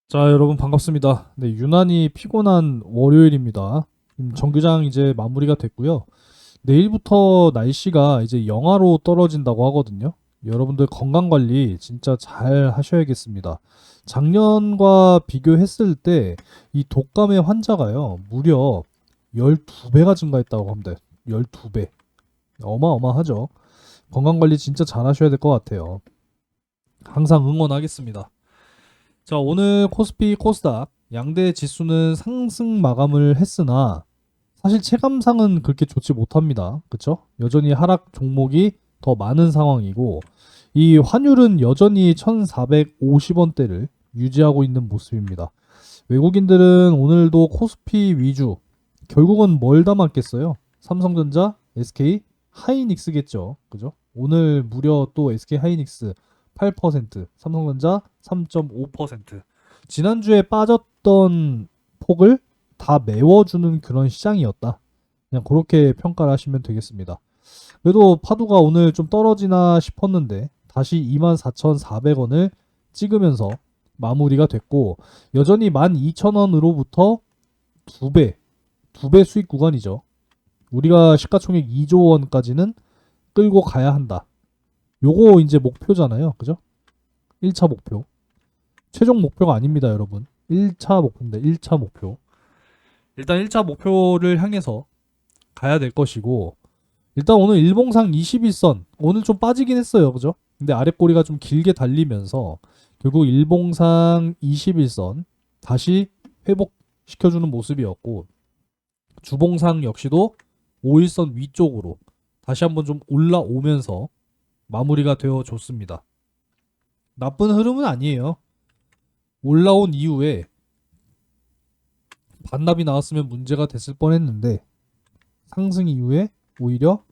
자, 여러분 반갑습니다. 네, 유난히 피곤한 월요일입니다. 정규장 이제 마무리가 됐고요. 내일부터 날씨가 이제 영하로 떨어진다고 하거든요. 여러분들 건강 관리 진짜 잘 하셔야겠습니다. 작년과 비교했을 때 이 독감의 환자가요, 무려 12배가 증가했다고 합니다. 12배. 어마어마하죠. 건강 관리 진짜 잘 하셔야 될 것 같아요. 항상 응원하겠습니다. 자, 오늘 코스피 코스닥 양대 지수는 상승 마감을 했으나 사실 체감상은 그렇게 좋지 못합니다. 그쵸? 여전히 하락 종목이 더 많은 상황이고 이 환율은 여전히 1450원대를 유지하고 있는 모습입니다. 외국인들은 오늘도 코스피 위주, 결국은 뭘 담았겠어요? 삼성전자, SK, 하이닉스겠죠. 그죠? 오늘 무려 또 SK 하이닉스 8%, 삼성전자 3.5%. 지난주에 빠졌던 폭을 다 메워주는 그런 시장이었다. 그냥 그렇게 평가를 하시면 되겠습니다. 그래도 파도가 오늘 좀 떨어지나 싶었는데 다시 24,400원을 찍으면서 마무리가 됐고 여전히 12,000원으로부터 두 배 수익 구간이죠. 우리가 시가총액 2조 원까지는 끌고 가야 한다. 요거 이제 목표잖아요. 그죠? 1차 목표. 최종 목표가 아닙니다, 여러분. 1차 목표입니다. 1차 목표. 일단 1차 목표를 향해서 가야 될 것이고 일단 오늘 일봉상 21선 오늘 좀 빠지긴 했어요. 그죠? 근데 아랫꼬리가 좀 길게 달리면서 결국 일봉상 21선 다시 회복시켜주는 모습이었고 주봉상 역시도 5일선 위쪽으로 다시 한번 좀 올라오면서 마무리가 되어 줬습니다. 나쁜 흐름은 아니에요. 올라온 이후에 반납이 나왔으면 문제가 됐을 뻔했는데 상승 이후에 오히려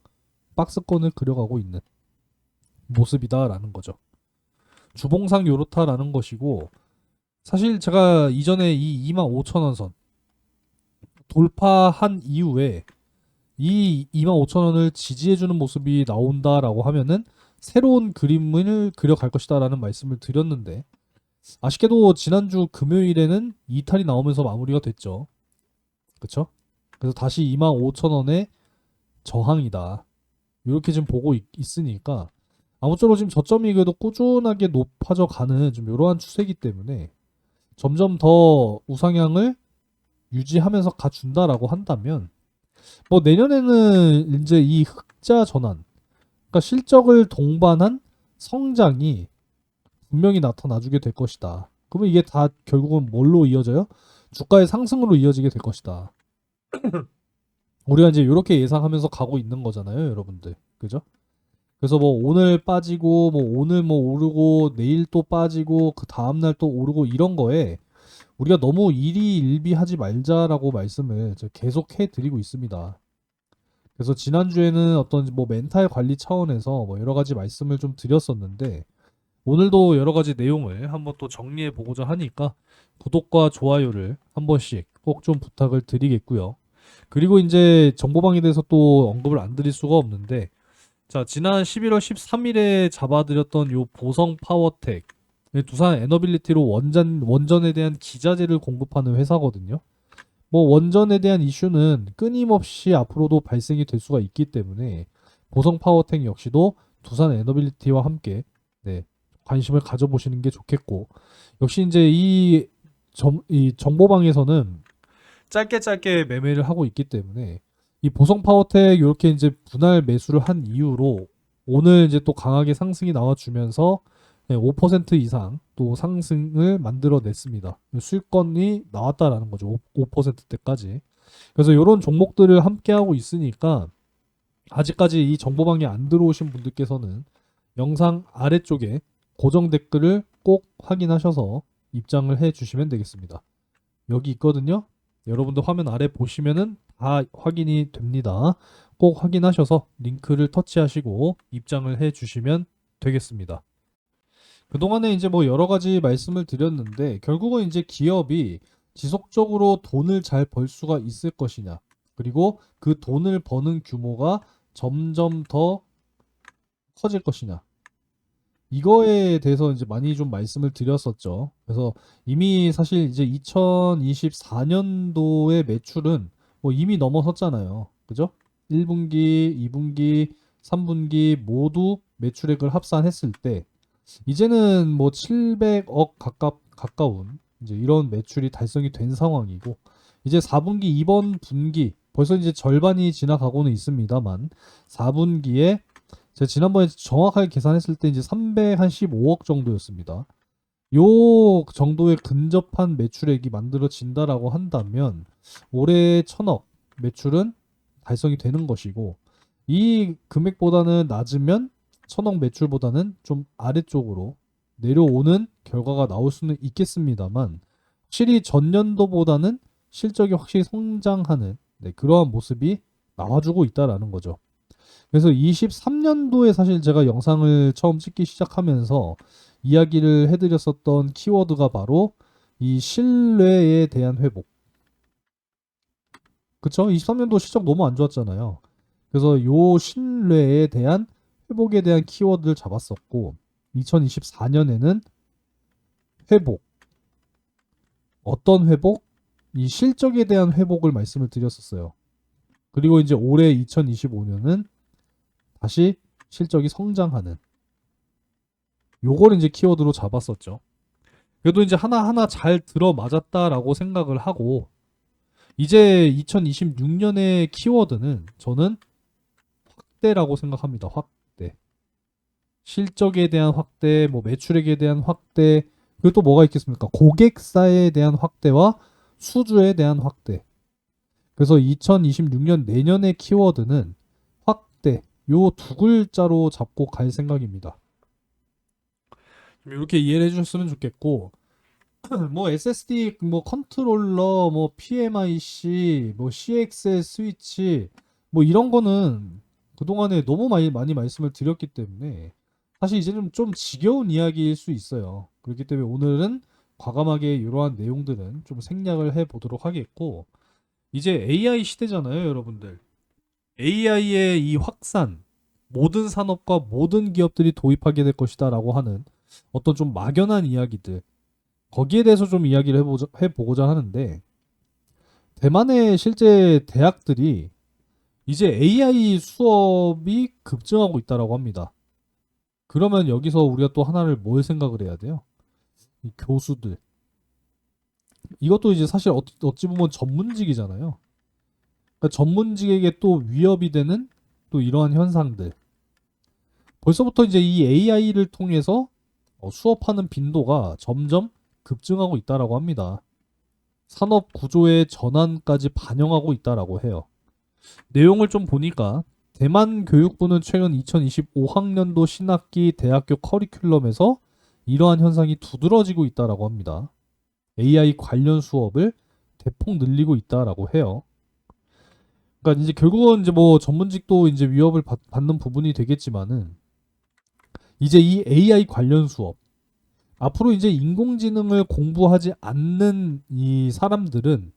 박스권을 그려가고 있는 모습이다라는 거죠. 주봉상 요렇다라는 것이고 사실 제가 이전에 이 25,000원 선 돌파한 이후에 이 25,000원을 지지해주는 모습이 나온다라고 하면은 새로운 그림을 그려갈 것이다라는 말씀을 드렸는데 아쉽게도 지난주 금요일에는 이탈이 나오면서 마무리가 됐죠. 그쵸? 그래서 다시 25,000원의 저항이다. 이렇게 지금 보고 있으니까 아무쪼록 지금 저점이 그래도 꾸준하게 높아져 가는 좀 이러한 추세이기 때문에 점점 더 우상향을 유지하면서 가준다라고 한다면 뭐 내년에는 이제 이 흑자 전환, 그러니까 실적을 동반한 성장이 분명히 나타나주게 될 것이다. 그러면 이게 다 결국은 뭘로 이어져요? 주가의 상승으로 이어지게 될 것이다. 우리가 이제 이렇게 예상하면서 가고 있는 거잖아요, 여러분들. 그죠? 그래서 뭐 오늘 빠지고 뭐 오늘 뭐 오르고 내일 또 빠지고 그 다음날 또 오르고 이런 거에 우리가 너무 일희일비하지 말자라고 말씀을 계속 해드리고 있습니다. 그래서 지난주에는 어떤 뭐 멘탈 관리 차원에서 뭐 여러 가지 말씀을 좀 드렸었는데 오늘도 여러 가지 내용을 한번 또 정리해 보고자 하니까 구독과 좋아요를 한 번씩 꼭 좀 부탁을 드리겠고요. 그리고 이제 정보방에 대해서 또 언급을 안 드릴 수가 없는데 자, 지난 11월 13일에 잡아드렸던 요 보성 파워텍 두산 에너빌리티로 원전에 대한 기자재를 공급하는 회사거든요. 뭐 원전에 대한 이슈는 끊임없이 앞으로도 발생이 될 수가 있기 때문에 보성 파워텍 역시도 두산 에너빌리티와 함께 네, 관심을 가져보시는 게 좋겠고 역시 이제 이 정보방에서는 짧게 짧게 매매를 하고 있기 때문에 이 보성 파워텍 이렇게 이제 분할 매수를 한 이후로 오늘 이제 또 강하게 상승이 나와주면서 5% 이상 또 상승을 만들어냈습니다. 수익권이 나왔다라는 거죠. 5%대까지. 그래서 이런 종목들을 함께 하고 있으니까 아직까지 이 정보방에 안 들어오신 분들께서는 영상 아래쪽에 고정 댓글을 꼭 확인하셔서 입장을 해 주시면 되겠습니다. 여기 있거든요. 여러분들 화면 아래 보시면은 다 확인이 됩니다. 꼭 확인하셔서 링크를 터치하시고 입장을 해 주시면 되겠습니다. 그동안에 이제 뭐 여러 가지 말씀을 드렸는데 결국은 이제 기업이 지속적으로 돈을 잘 벌 수가 있을 것이냐 그리고 그 돈을 버는 규모가 점점 더 커질 것이냐 이거에 대해서 이제 많이 좀 말씀을 드렸었죠. 그래서 이미 사실 이제 2024년도의 매출은 뭐 이미 넘어섰잖아요. 그죠? 1분기, 2분기, 3분기 모두 매출액을 합산했을 때 이제는 뭐 700억 가까운 이제 이런 매출이 달성이 된 상황이고 이제 4분기 이번 분기 벌써 이제 절반이 지나가고는 있습니다만 4분기에 제가 지난번에 정확하게 계산했을 때 이제 315억 정도였습니다. 요 정도에 근접한 매출액이 만들어진다라고 한다면 올해 1000억 매출은 달성이 되는 것이고 이 금액보다는 낮으면 1000억 매출보다는 좀 아래쪽으로 내려오는 결과가 나올 수는 있겠습니다만 확실히 전년도보다는 실적이 확실히 성장하는 그러한 모습이 나와주고 있다라는 거죠. 그래서 23년도에 사실 제가 영상을 처음 찍기 시작하면서 이야기를 해드렸었던 키워드가 바로 이 신뢰에 대한 회복. 그쵸? 23년도 실적 너무 안 좋았잖아요. 그래서 요 신뢰에 대한 회복에 대한 키워드를 잡았었고 2024년에는 회복. 어떤 회복? 이 실적에 대한 회복을 말씀을 드렸었어요. 그리고 이제 올해 2025년은 다시 실적이 성장하는 요걸 이제 키워드로 잡았었죠. 그래도 이제 하나하나 잘 들어맞았다라고 생각을 하고 이제 2026년의 키워드는 저는 확대라고 생각합니다. 확대. 실적에 대한 확대, 뭐 매출액에 대한 확대, 그리고 또 뭐가 있겠습니까? 고객사에 대한 확대와 수주에 대한 확대. 그래서 2026년 내년의 키워드는 확대. 요 두 글자로 잡고 갈 생각입니다. 이렇게 이해를 해주셨으면 좋겠고 뭐 SSD 뭐 컨트롤러 뭐 PMIC 뭐 CXL 스위치 뭐 이런 거는 그동안에 너무 많이 말씀을 드렸기 때문에 사실 이제는 좀 지겨운 이야기일 수 있어요. 그렇기 때문에 오늘은 과감하게 이러한 내용들은 좀 생략을 해 보도록 하겠고 이제 AI 시대잖아요, 여러분들. AI의 이 확산 모든 산업과 모든 기업들이 도입하게 될 것이다라고 하는 어떤 좀 막연한 이야기들 거기에 대해서 좀 이야기를 해보고자 하는데 대만의 실제 대학들이 이제 AI 수업이 급증하고 있다라고 합니다. 그러면 여기서 우리가 또 하나를 뭘 생각을 해야 돼요? 이 교수들. 이것도 이제 사실 어찌 보면 전문직이잖아요. 그러니까 전문직에게 또 위협이 되는 또 이러한 현상들. 벌써부터 이제 이 AI를 통해서 수업하는 빈도가 점점 급증하고 있다라고 합니다. 산업 구조의 전환까지 반영하고 있다라고 해요. 내용을 좀 보니까 대만 교육부는 최근 2025학년도 신학기 대학교 커리큘럼에서 이러한 현상이 두드러지고 있다라고 합니다. AI 관련 수업을 대폭 늘리고 있다라고 해요. 그러니까 이제 결국은 이제 뭐 전문직도 이제 위협을 받는 부분이 되겠지만은 이제 이 AI 관련 수업 앞으로 이제 인공지능을 공부하지 않는 이 사람들은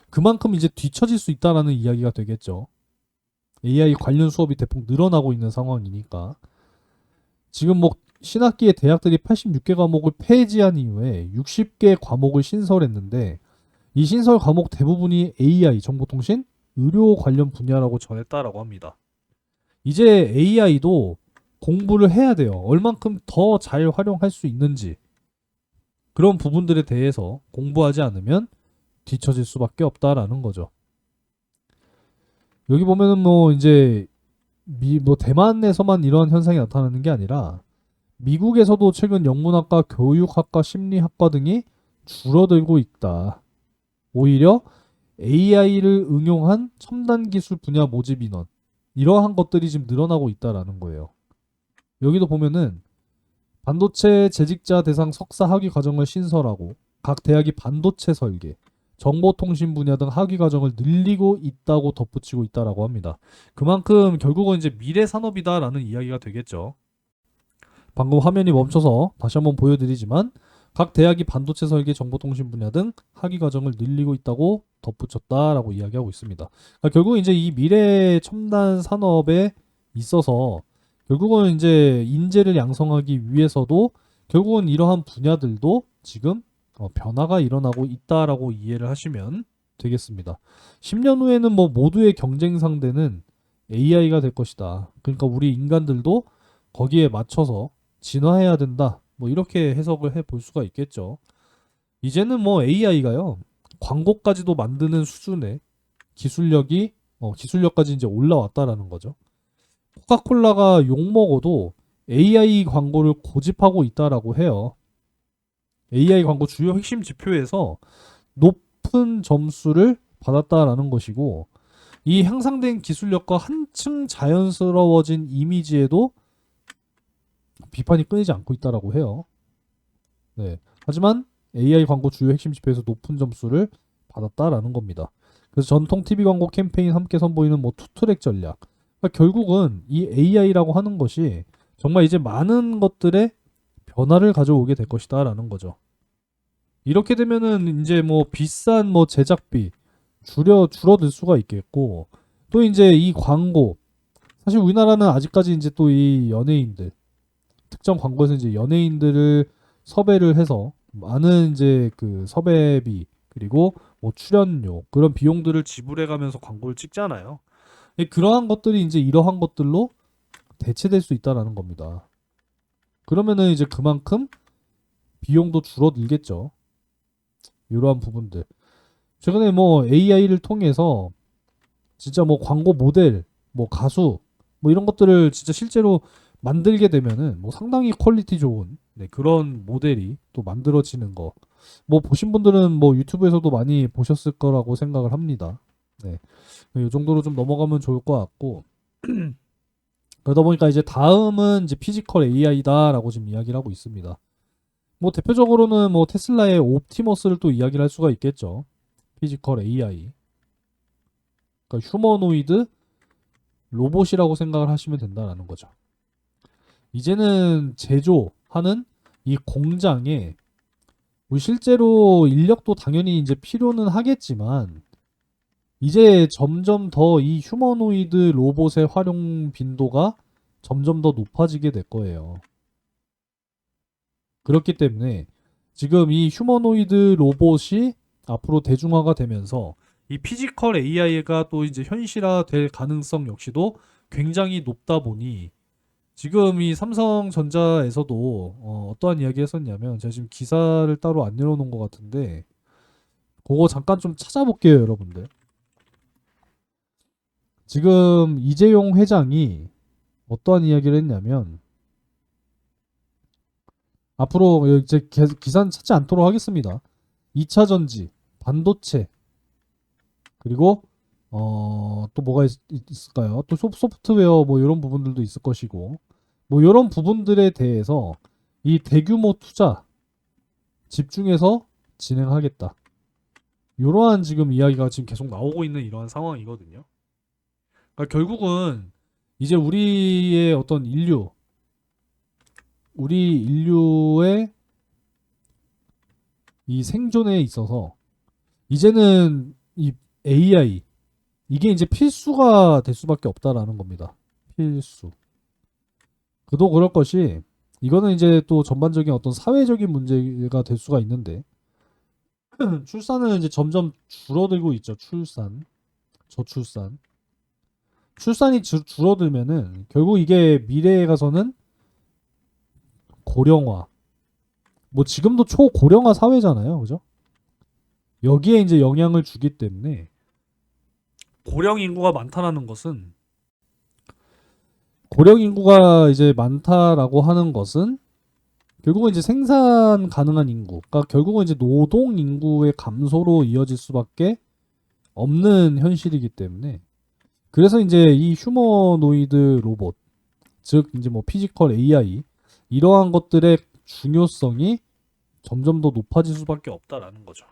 그만큼 이제 뒤처질 수 있다라는 이야기가 되겠죠. AI 관련 수업이 대폭 늘어나고 있는 상황이니까. 지금 뭐 신학기에 대학들이 86개 과목을 폐지한 이후에 60개 과목을 신설했는데 이 신설 과목 대부분이 AI, 정보통신, 의료 관련 분야라고 전했다라고 합니다. 이제 AI도 공부를 해야 돼요. 얼만큼 더 잘 활용할 수 있는지 그런 부분들에 대해서 공부하지 않으면 뒤처질 수밖에 없다라는 거죠. 여기 보면은 뭐 이제 뭐 대만에서만 이런 현상이 나타나는 게 아니라 미국에서도 최근 영문학과, 교육학과, 심리학과 등이 줄어들고 있다. 오히려 AI를 응용한 첨단 기술 분야 모집 인원 이러한 것들이 지금 늘어나고 있다라는 거예요. 여기도 보면은 반도체 재직자 대상 석사 학위 과정을 신설하고 각 대학이 반도체 설계, 정보통신 분야 등 학위 과정을 늘리고 있다고 덧붙이고 있다라고 합니다. 그만큼 결국은 이제 미래 산업이다라는 이야기가 되겠죠. 방금 화면이 멈춰서 다시 한번 보여드리지만 각 대학이 반도체 설계, 정보통신 분야 등 학위 과정을 늘리고 있다고 덧붙였다라고 이야기하고 있습니다. 그러니까 결국 이제 이 미래 첨단 산업에 있어서 결국은 이제 인재를 양성하기 위해서도 결국은 이러한 분야들도 지금 변화가 일어나고 있다라고 이해를 하시면 되겠습니다. 10년 후에는 뭐 모두의 경쟁 상대는 AI가 될 것이다. 그러니까 우리 인간들도 거기에 맞춰서 진화해야 된다. 뭐 이렇게 해석을 해 볼 수가 있겠죠. 이제는 뭐 AI가요. 광고까지도 만드는 수준의 기술력까지 이제 올라왔다라는 거죠. 코카콜라가 욕먹어도 AI 광고를 고집하고 있다라고 해요. AI 광고 주요 핵심 지표에서 높은 점수를 받았다라는 것이고, 이 향상된 기술력과 한층 자연스러워진 이미지에도 비판이 끊이지 않고 있다라고 해요. 네. 하지만 AI 광고 주요 핵심 지표에서 높은 점수를 받았다라는 겁니다. 그래서 전통 TV 광고 캠페인 함께 선보이는 뭐 투트랙 전략. 그러니까 결국은 이 AI라고 하는 것이 정말 이제 많은 것들의 변화를 가져오게 될 것이다라는 거죠. 이렇게 되면은 이제 뭐 비싼 뭐 제작비 줄어들 수가 있겠고, 또 이제 이 광고, 사실 우리나라는 아직까지 이제 또 이 연예인들, 특정 광고에서 이제 연예인들을 섭외를 해서 많은 이제 그 섭외비 그리고 뭐 출연료 그런 비용들을 지불해 가면서 광고를 찍잖아요. 그러한 것들이 이제 이러한 것들로 대체될 수 있다라는 겁니다. 그러면은 이제 그만큼 비용도 줄어들겠죠. 이러한 부분들. 최근에 뭐 AI를 통해서 진짜 뭐 광고 모델, 뭐 가수, 뭐 이런 것들을 진짜 실제로 만들게 되면은 뭐 상당히 퀄리티 좋은 그런 모델이 또 만들어지는 거. 뭐 보신 분들은 뭐 유튜브에서도 많이 보셨을 거라고 생각을 합니다. 네. 이 정도로 좀 넘어가면 좋을 것 같고. 그러다 보니까 이제 다음은 이제 피지컬 AI다라고 지금 이야기를 하고 있습니다. 뭐 대표적으로는 뭐 테슬라의 옵티머스를 또 이야기를 할 수가 있겠죠. 피지컬 AI. 그러니까 휴머노이드 로봇이라고 생각을 하시면 된다라는 거죠. 이제는 제조하는 이 공장에 뭐 실제로 인력도 당연히 이제 필요는 하겠지만 이제 점점 더 이 휴머노이드 로봇의 활용 빈도가 점점 더 높아지게 될 거예요. 그렇기 때문에 지금 이 휴머노이드 로봇이 앞으로 대중화가 되면서 이 피지컬 AI가 또 이제 현실화될 가능성 역시도 굉장히 높다 보니 지금 이 삼성전자에서도 떠한 이야기 했었냐면 제가 지금 기사를 따로 안 열어놓은 것 같은데 그거 잠깐 좀 찾아볼게요, 여러분들. 지금 이재용 회장이 어떠한 이야기를 했냐면 앞으로 이제 기사는 찾지 않도록 하겠습니다. 2차 전지, 반도체, 그리고 또 뭐가 있을까요? 또 소프트웨어 뭐 이런 부분들도 있을 것이고 뭐 이런 부분들에 대해서 이 대규모 투자 집중해서 진행하겠다. 이러한 지금 이야기가 지금 계속 나오고 있는 이러한 상황이거든요. 그러니까 결국은 이제 우리 인류의 이 생존에 있어서 이제는 이 AI 이게 이제 필수가 될 수밖에 없다라는 겁니다. 필수. 그도 그럴 것이 이거는 이제 또 전반적인 어떤 사회적인 문제가 될 수가 있는데 출산은 이제 점점 줄어들고 있죠. 저출산. 출산이 줄어들면은 결국 이게 미래에 가서는 고령화. 뭐 지금도 초고령화 사회잖아요. 그죠? 여기에 이제 영향을 주기 때문에 고령 인구가 많다라는 것은 고령 인구가 이제 많다라고 하는 것은 결국은 이제 생산 가능한 인구, 그러니까 결국은 이제 노동 인구의 감소로 이어질 수밖에 없는 현실이기 때문에 그래서 이제 이 휴머노이드 로봇, 즉 이제 뭐 피지컬 AI 이러한 것들의 중요성이 점점 더 높아질 수밖에 없다라는 거죠.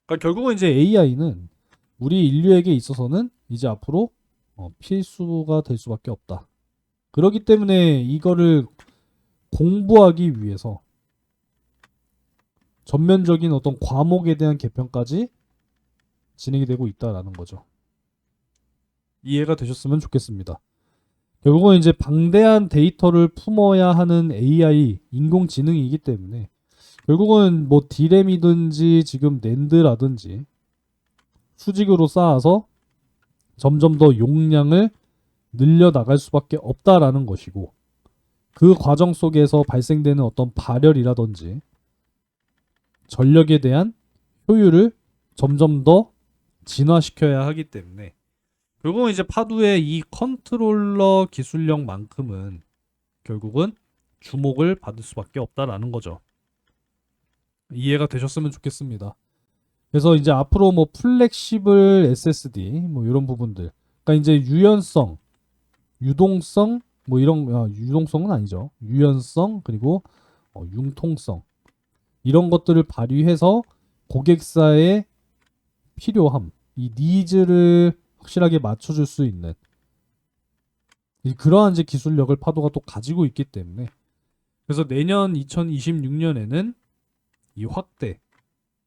그러니까 결국은 이제 AI는 우리 인류에게 있어서는 이제 앞으로 필수가 될 수밖에 없다. 그렇기 때문에 이거를 공부하기 위해서 전면적인 어떤 과목에 대한 개편까지 진행이 되고 있다라는 거죠. 이해가 되셨으면 좋겠습니다. 결국은 이제 방대한 데이터를 품어야 하는 AI, 인공지능이기 때문에 결국은 뭐 디램이든지 지금 낸드라든지 수직으로 쌓아서 점점 더 용량을 늘려 나갈 수밖에 없다라는 것이고, 그 과정 속에서 발생되는 어떤 발열이라든지 전력에 대한 효율을 점점 더 진화시켜야 하기 때문에 결국은 이제 파두의 이 컨트롤러 기술력만큼은 결국은 주목을 받을 수밖에 없다라는 거죠. 이해가 되셨으면 좋겠습니다. 그래서 이제 앞으로 뭐 플렉시블 SSD 뭐 이런 부분들, 그러니까 이제 유연성, 유동성 뭐 이런 유동성은 아니죠. 유연성 그리고 융통성 이런 것들을 발휘해서 고객사의 필요함, 이 니즈를 확실하게 맞춰줄 수 있는 그러한 이제 기술력을 파도가 또 가지고 있기 때문에, 그래서 내년 2026년에는 이 확대,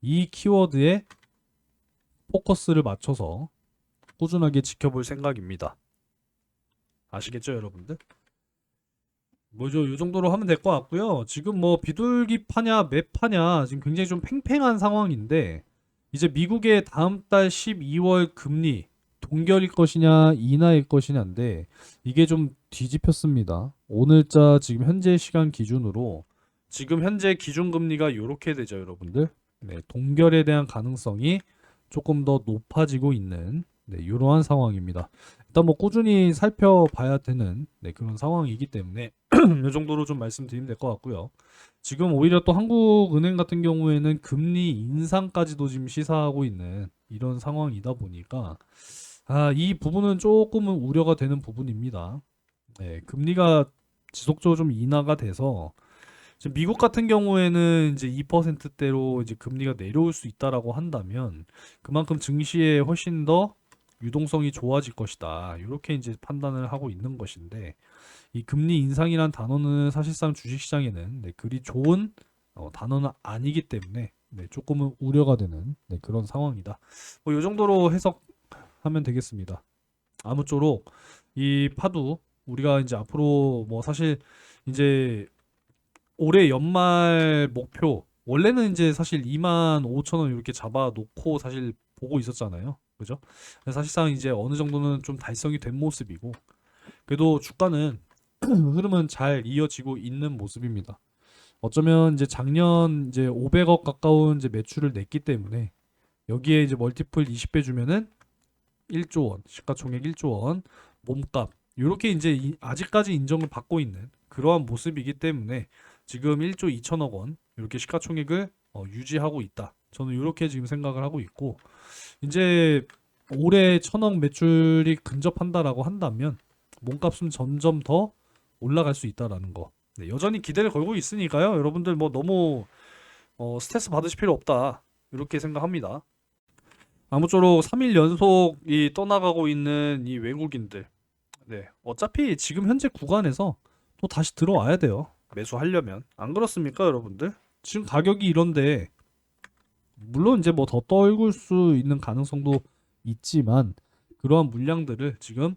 이 키워드에 포커스를 맞춰서 꾸준하게 지켜볼 생각입니다. 아시겠죠, 여러분들? 뭐죠, 이 정도로 하면 될 것 같고요. 지금 뭐 비둘기 파냐 맵 파냐 지금 굉장히 좀 팽팽한 상황인데, 이제 미국의 다음 달 12월 금리 동결일 것이냐 인하일 것이냐인데 이게 좀 뒤집혔습니다. 오늘자 지금 현재 시간 기준으로 지금 현재 기준금리가 이렇게 되죠, 여러분들. 네, 동결에 대한 가능성이 조금 더 높아지고 있는 이러한 상황입니다. 일단 뭐 꾸준히 살펴봐야 되는 그런 상황이기 때문에 이 정도로 좀 말씀드리면 될 것 같고요. 지금 오히려 또 한국은행 같은 경우에는 금리 인상까지도 지금 시사하고 있는 이런 상황이다 보니까 이 부분은 조금은 우려가 되는 부분입니다. 네, 금리가 지속적으로 좀 인하가 돼서 지금 미국 같은 경우에는 이제 2%대로 이제 금리가 내려올 수 있다라고 한다면 그만큼 증시에 훨씬 더 유동성이 좋아질 것이다. 이렇게 이제 판단을 하고 있는 것인데, 이 금리 인상이란 단어는 사실상 주식시장에는 그리 좋은 단어는 아니기 때문에 조금은 우려가 되는 그런 상황이다. 뭐 이 정도로 해석하면 되겠습니다. 아무쪼록 이 파도 우리가 이제 앞으로 뭐 사실 이제 올해 연말 목표 원래는 이제 사실 25,000원 이렇게 잡아놓고 사실 보고 있었잖아요. 그죠? 사실상 이제 어느 정도는 좀 달성이 된 모습이고, 그래도 주가는 흐름은 잘 이어지고 있는 모습입니다. 어쩌면 이제 작년 이제 500억 가까운 이제 매출을 냈기 때문에 여기에 이제 멀티플 20배 주면은 1조 원, 시가총액 1조 원, 몸값 이렇게 이제 아직까지 인정을 받고 있는 그러한 모습이기 때문에 지금 1조 2천억 원 이렇게 시가총액을 유지하고 있다. 저는 이렇게 지금 생각을 하고 있고, 이제 올해 1,000억 매출이 근접한다라고 한다면 몸값은 점점 더 올라갈 수 있다라는 거. 여전히 기대를 걸고 있으니까요. 여러분들 뭐 너무 스트레스 받으실 필요 없다. 이렇게 생각합니다. 아무쪼록 3일 연속 이 떠나가고 있는 이 외국인들. 네. 어차피 지금 현재 구간에서 또 다시 들어와야 돼요. 매수하려면. 안 그렇습니까, 여러분들? 지금 가격이 이런데 물론 이제 뭐 더 떨굴 수 있는 가능성도 있지만 그러한 물량들을 지금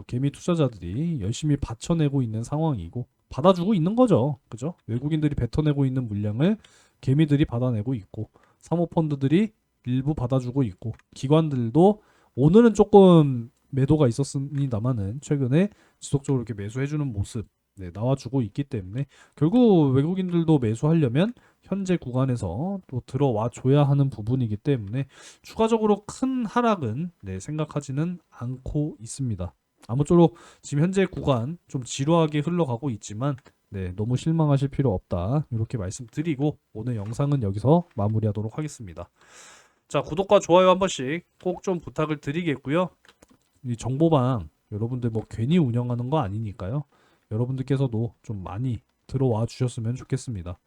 개미 투자자들이 열심히 받쳐내고 있는 상황이고 받아주고 있는 거죠. 그죠? 외국인들이 뱉어내고 있는 물량을 개미들이 받아내고 있고 사모펀드들이 일부 받아주고 있고 기관들도 오늘은 조금 매도가 있었습니다만은 최근에 지속적으로 이렇게 매수해주는 모습 나와주고 있기 때문에 결국 외국인들도 매수하려면 현재 구간에서 또 들어와 줘야 하는 부분이기 때문에 추가적으로 큰 하락은 생각하지는 않고 있습니다. 아무쪼록 지금 현재 구간 좀 지루하게 흘러가고 있지만 너무 실망하실 필요 없다. 이렇게 말씀드리고 오늘 영상은 여기서 마무리하도록 하겠습니다. 자, 구독과 좋아요 한 번씩 꼭 좀 부탁을 드리겠고요. 이 정보방 여러분들 뭐 괜히 운영하는 거 아니니까요. 여러분들께서도 좀 많이 들어와 주셨으면 좋겠습니다.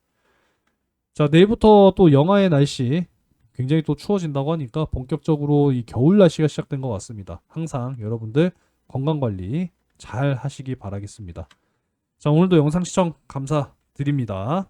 자, 내일부터 또 영하의 날씨 굉장히 또 추워진다고 하니까 본격적으로 이 겨울 날씨가 시작된 것 같습니다. 항상 여러분들 건강관리 잘 하시기 바라겠습니다. 자, 오늘도 영상 시청 감사드립니다.